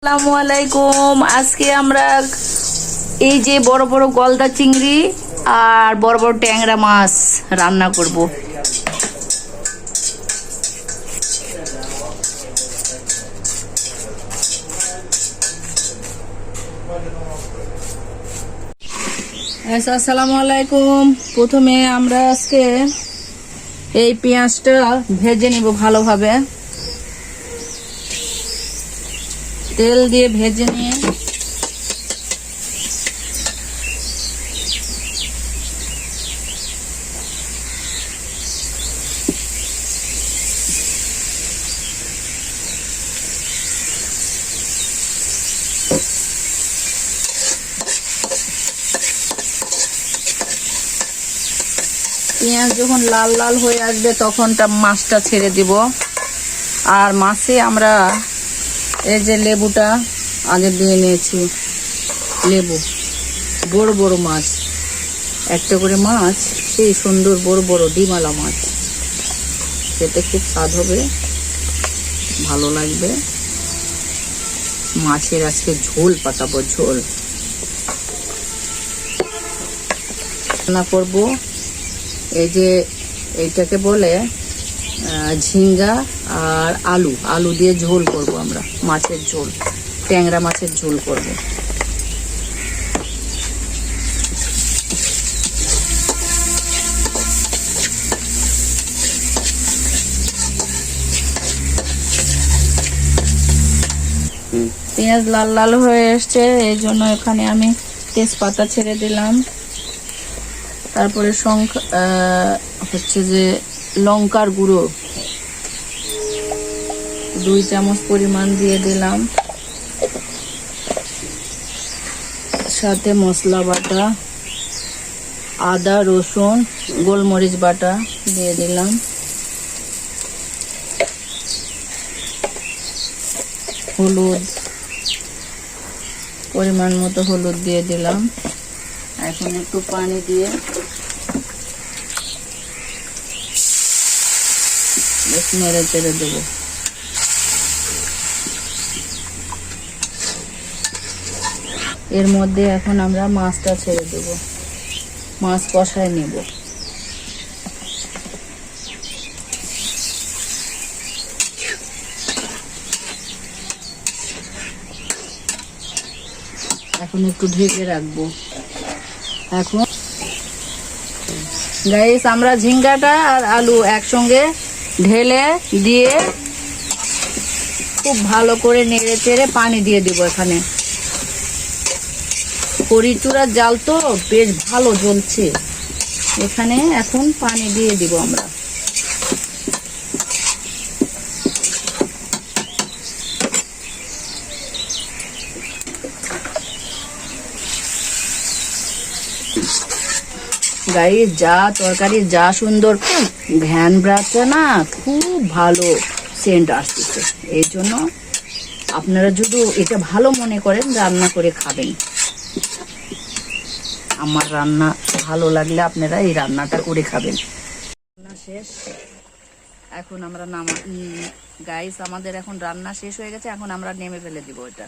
আসসালামু আলাইকুম। আজকে আমরা এই যে বড় বড় গলদা চিংড়ি আর বড় বড় ট্যাংরা মাছ রান্না করব। আসসালামু আলাইকুম। প্রথমে আমরা আজকে এই পেঁয়াজটা ভেজে নিব ভালোভাবে, তেল দিয়ে ভেজে নিয়ে পেঁয়াজ যখন লাল লাল হয়ে আসবে তখন মাছটা ছেড়ে দিব। আর মাছে আমরা এই যে লেবুটা আগে দিয়ে নিয়েছি, লেবু, বড় বড় মাছ, একটা করে মাছ, সেই সুন্দর বড় বড় ডিমালা মাছ, খেতে খুব স্বাদ হবে, ভালো লাগবে। মাছের আজকে ঝোল পাতাবো, ঝোল রান্না করব। এই যে এইটাকে বলে ঝিঙ্গা আর আলু, আলু দিয়ে ঝোল করব আমরা, মাছের ঝোল, ট্যাংরা মাছের ঝোল করব। পেঁয়াজ লাল লাল হয়ে এসছে, এই জন্য এখানে আমি তেজপাতা ছেড়ে দিলাম। তারপরে হচ্ছে যে লঙ্কার গুঁড়ো 2 চামচ পরিমাণ দিয়ে দিলাম, সাথে মশলা বাটা, আদা রসুন গোলমরিচ বাটা দিয়ে দিলাম, হলুদ পরিমাণ মতো হলুদ দিয়ে দিলাম। এখন একটু পানি দিয়ে নেড়ে চেড়ে দেবো। এর মধ্যে এখন আমরা মাছটা ছেড়ে দেব, মাছ কষায় নেব। এখন একটু ঢেকে রাখবো। এখন গাইস, আমরা ঝিঙ্গাটা আর আলু একসঙ্গে ঢেলে দিয়ে খুব ভালো করে নেড়ে চেড়ে পানি দিয়ে দিব। এখানে খড়ি চূড়ার জাল তো বেশ ভালো জ্বলছে, এখানে এখন পানি দিয়ে দিব আমরা। গাইস, যা তরকারি, যা সুন্দর ঘ্যান বেরাচ্ছে না, খুব ভালো সেন্ট আসতেছে। এই জন্য আপনারা যদি এটা ভালো মনে করেন রান্না করে খাবেন। আমার রান্না ভালো লাগলে আপনারা এই রান্নাটা করে খাবেন। রান্না শেষ, এখন আমরা গাইস, আমাদের এখন রান্না শেষ হয়ে গেছে, এখন আমরা নেমে ফেলে দিব এটা।